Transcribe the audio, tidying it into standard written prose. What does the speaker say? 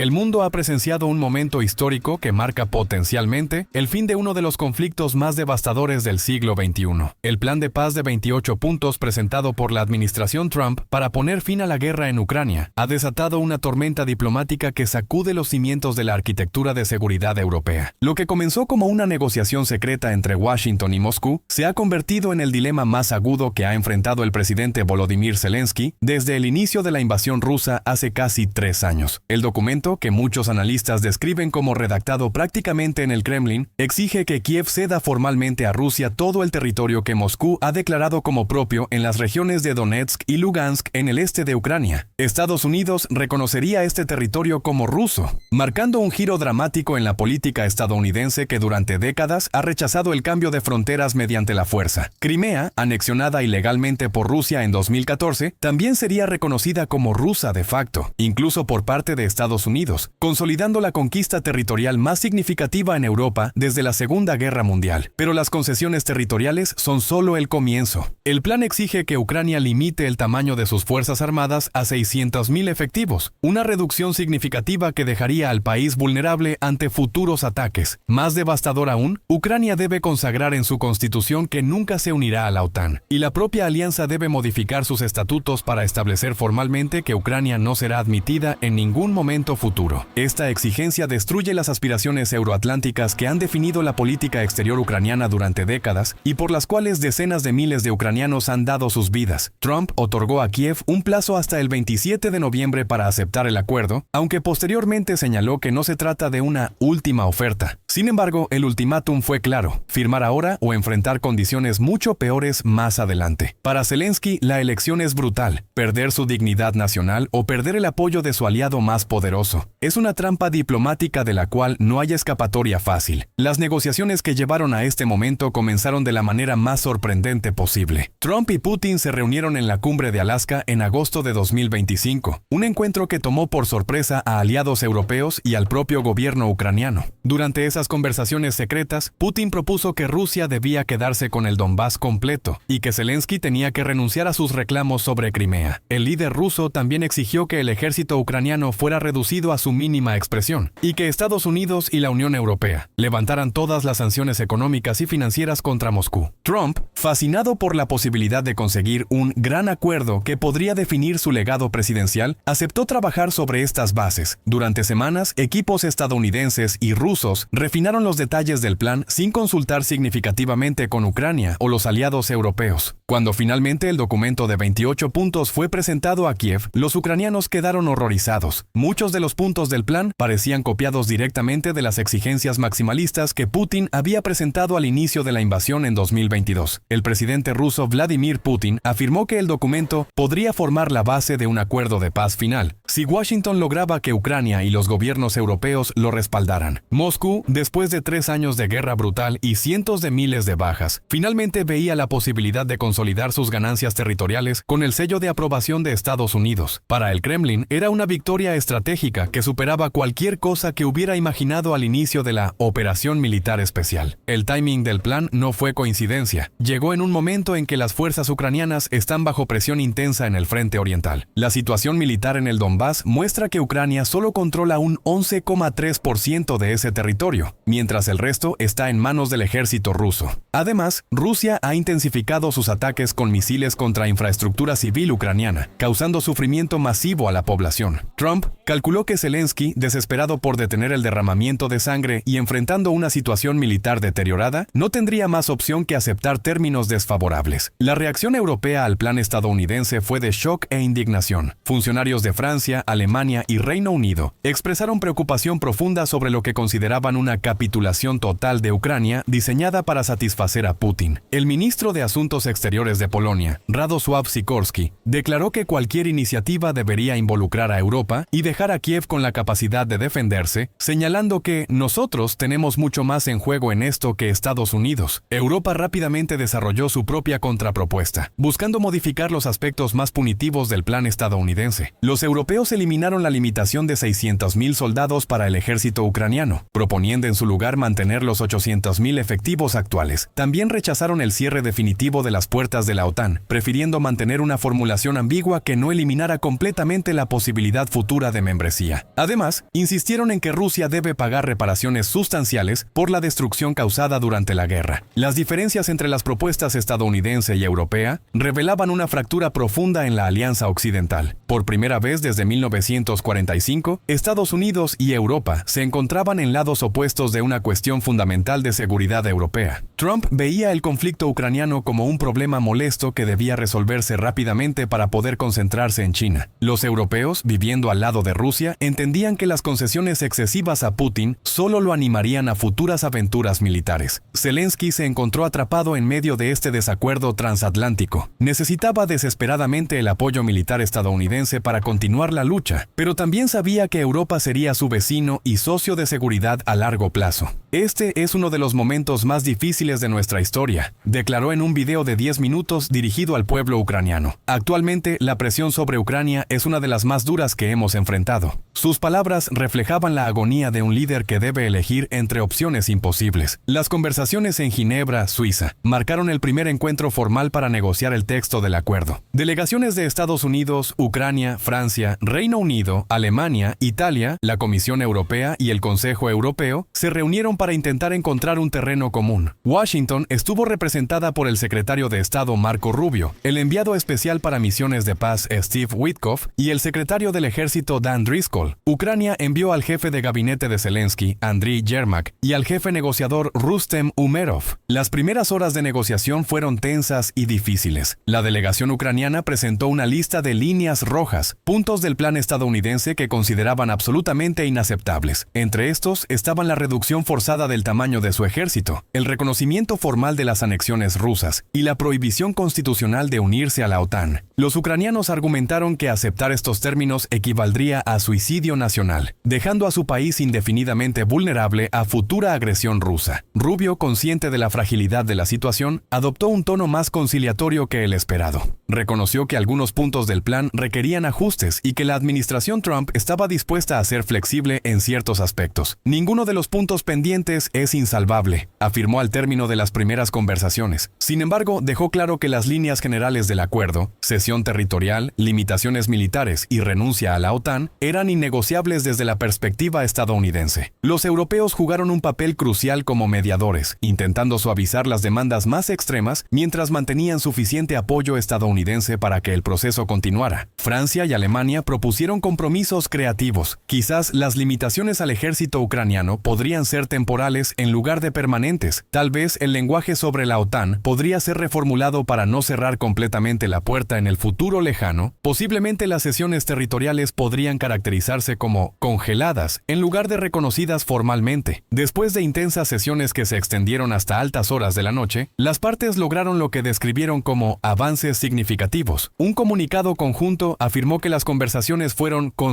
El mundo ha presenciado un momento histórico que marca potencialmente el fin de uno de los conflictos más devastadores del siglo XXI. El plan de paz de 28 puntos presentado por la administración Trump para poner fin a la guerra en Ucrania ha desatado una tormenta diplomática que sacude los cimientos de la arquitectura de seguridad europea. Lo que comenzó como una negociación secreta entre Washington y Moscú se ha convertido en el dilema más agudo que ha enfrentado el presidente Volodymyr Zelensky desde el inicio de la invasión rusa hace casi 3 años. El documento, que muchos analistas describen como redactado prácticamente en el Kremlin, exige que Kiev ceda formalmente a Rusia todo el territorio que Moscú ha declarado como propio en las regiones de Donetsk y Lugansk en el este de Ucrania. Estados Unidos reconocería este territorio como ruso, marcando un giro dramático en la política estadounidense que durante décadas ha rechazado el cambio de fronteras mediante la fuerza. Crimea, anexionada ilegalmente por Rusia en 2014, también sería reconocida como rusa de facto, incluso por parte de Estados Unidos, consolidando la conquista territorial más significativa en Europa desde la Segunda Guerra Mundial. Pero las concesiones territoriales son solo el comienzo. El plan exige que Ucrania limite el tamaño de sus fuerzas armadas a 600,000 efectivos, una reducción significativa que dejaría al país vulnerable ante futuros ataques. Más devastador aún, Ucrania debe consagrar en su constitución que nunca se unirá a la OTAN, y la propia alianza debe modificar sus estatutos para establecer formalmente que Ucrania no será admitida en ningún momento futuro. Esta exigencia destruye las aspiraciones euroatlánticas que han definido la política exterior ucraniana durante décadas y por las cuales decenas de miles de ucranianos han dado sus vidas. Trump otorgó a Kiev un plazo hasta el 27 de noviembre para aceptar el acuerdo, aunque posteriormente señaló que no se trata de una última oferta. Sin embargo, el ultimátum fue claro: firmar ahora o enfrentar condiciones mucho peores más adelante. Para Zelensky, la elección es brutal: perder su dignidad nacional o perder el apoyo de su aliado más poderoso. Es una trampa diplomática de la cual no hay escapatoria fácil. Las negociaciones que llevaron a este momento comenzaron de la manera más sorprendente posible. Trump y Putin se reunieron en la cumbre de Alaska en agosto de 2025, un encuentro que tomó por sorpresa a aliados europeos y al propio gobierno ucraniano. Durante esas conversaciones secretas, Putin propuso que Rusia debía quedarse con el Donbass completo y que Zelensky tenía que renunciar a sus reclamos sobre Crimea. El líder ruso también exigió que el ejército ucraniano fuera reducido a su mínima expresión y que Estados Unidos y la Unión Europea levantaran todas las sanciones económicas y financieras contra Moscú. Trump, fascinado por la posibilidad de conseguir un gran acuerdo que podría definir su legado presidencial, aceptó trabajar sobre estas bases. Durante semanas, equipos estadounidenses y rusos refinaron los detalles del plan sin consultar significativamente con Ucrania o los aliados europeos. Cuando finalmente el documento de 28 puntos fue presentado a Kiev, los ucranianos quedaron horrorizados. Muchos de los puntos del plan parecían copiados directamente de las exigencias maximalistas que Putin había presentado al inicio de la invasión en 2022. El presidente ruso Vladimir Putin afirmó que el documento podría formar la base de un acuerdo de paz final, si Washington lograba que Ucrania y los gobiernos europeos lo respaldaran. Moscú, después de 3 años de guerra brutal y cientos de miles de bajas, finalmente veía la posibilidad de consolidar sus ganancias territoriales con el sello de aprobación de Estados Unidos. Para el Kremlin, era una victoria estratégica que superaba cualquier cosa que hubiera imaginado al inicio de la operación militar especial. El timing del plan no fue coincidencia. Llegó en un momento en que las fuerzas ucranianas están bajo presión intensa en el frente oriental. La situación militar en el Donbass muestra que Ucrania solo controla un 11,3% de ese territorio, mientras el resto está en manos del ejército ruso. Además, Rusia ha intensificado sus ataques con misiles contra infraestructura civil ucraniana, causando sufrimiento masivo a la población. Trump calculó que Zelensky, desesperado por detener el derramamiento de sangre y enfrentando una situación militar deteriorada, no tendría más opción que aceptar términos desfavorables. La reacción europea al plan estadounidense fue de shock e indignación. Funcionarios de Francia, Alemania y Reino Unido expresaron preocupación profunda sobre lo que consideraban una capitulación total de Ucrania diseñada para satisfacer a Putin. El ministro de Asuntos Exteriores de Polonia, Radosław Sikorski, declaró que cualquier iniciativa debería involucrar a Europa y dejar a Kiev con la capacidad de defenderse, señalando que nosotros tenemos mucho más en juego en esto que Estados Unidos. Europa rápidamente desarrolló su propia contrapropuesta, buscando modificar los aspectos más punitivos del plan estadounidense. Los europeos eliminaron la limitación de 600,000 soldados para el ejército ucraniano, proponiendo en su lugar mantener los 800,000 efectivos actuales. También rechazaron el cierre definitivo de las puertas de la OTAN, prefiriendo mantener una formulación ambigua que no eliminara completamente la posibilidad futura de membresía. día. Además, insistieron en que Rusia debe pagar reparaciones sustanciales por la destrucción causada durante la guerra. Las diferencias entre las propuestas estadounidense y europea revelaban una fractura profunda en la alianza occidental. Por primera vez desde 1945, Estados Unidos y Europa se encontraban en lados opuestos de una cuestión fundamental de seguridad europea. Trump veía el conflicto ucraniano como un problema molesto que debía resolverse rápidamente para poder concentrarse en China. Los europeos, viviendo al lado de Rusia, entendían que las concesiones excesivas a Putin solo lo animarían a futuras aventuras militares. Zelensky se encontró atrapado en medio de este desacuerdo transatlántico. Necesitaba desesperadamente el apoyo militar estadounidense para continuar la lucha, pero también sabía que Europa sería su vecino y socio de seguridad a largo plazo. Este es uno de los momentos más difíciles de nuestra historia, declaró en un video de 10 minutos dirigido al pueblo ucraniano. Actualmente, la presión sobre Ucrania es una de las más duras que hemos enfrentado. Sus palabras reflejaban la agonía de un líder que debe elegir entre opciones imposibles. Las conversaciones en Ginebra, Suiza, marcaron el primer encuentro formal para negociar el texto del acuerdo. Delegaciones de Estados Unidos, Ucrania, Francia, Reino Unido, Alemania, Italia, la Comisión Europea y el Consejo Europeo se reunieron para intentar encontrar un terreno común. Washington estuvo representada por el secretario de Estado Marco Rubio, el enviado especial para misiones de paz Steve Witkoff y el secretario del Ejército Dan Driscoll. Ucrania envió al jefe de gabinete de Zelensky, Andriy Yermak, y al jefe negociador Rustem Umerov. Las primeras horas de negociación fueron tensas y difíciles. La delegación ucraniana presentó una lista de líneas rojas, puntos del plan estadounidense que consideraban absolutamente inaceptables. Entre estos estaban la reducción forzada del tamaño de su ejército, el reconocimiento formal de las anexiones rusas y la prohibición constitucional de unirse a la OTAN. Los ucranianos argumentaron que aceptar estos términos equivaldría a suicidio nacional, dejando a su país indefinidamente vulnerable a futura agresión rusa. Rubio, consciente de la fragilidad de la situación, adoptó un tono más conciliatorio que el esperado. Reconoció que algunos puntos del plan requerían ajustes y que la administración Trump estaba dispuesta a ser flexible en ciertos aspectos. Ninguno de los puntos pendientes es insalvable, afirmó al término de las primeras conversaciones. Sin embargo, dejó claro que las líneas generales del acuerdo, cesión territorial, limitaciones militares y renuncia a la OTAN, eran innegociables desde la perspectiva estadounidense. Los europeos jugaron un papel crucial como mediadores, intentando suavizar las demandas más extremas mientras mantenían suficiente apoyo estadounidense para que el proceso continuara. Francia y Alemania propusieron compromisos creativos. Quizás las limitaciones al ejército ucraniano podrían ser temporales en lugar de permanentes. Tal vez el lenguaje sobre la OTAN podría ser reformulado para no cerrar completamente la puerta en el futuro lejano. Posiblemente las cesiones territoriales podrían caracterizarse como congeladas en lugar de reconocidas formalmente. Después de intensas sesiones que se extendieron hasta altas horas de la noche, las partes lograron lo que describieron como avances significativos. Un comunicado conjunto afirmó que las conversaciones fueron construidas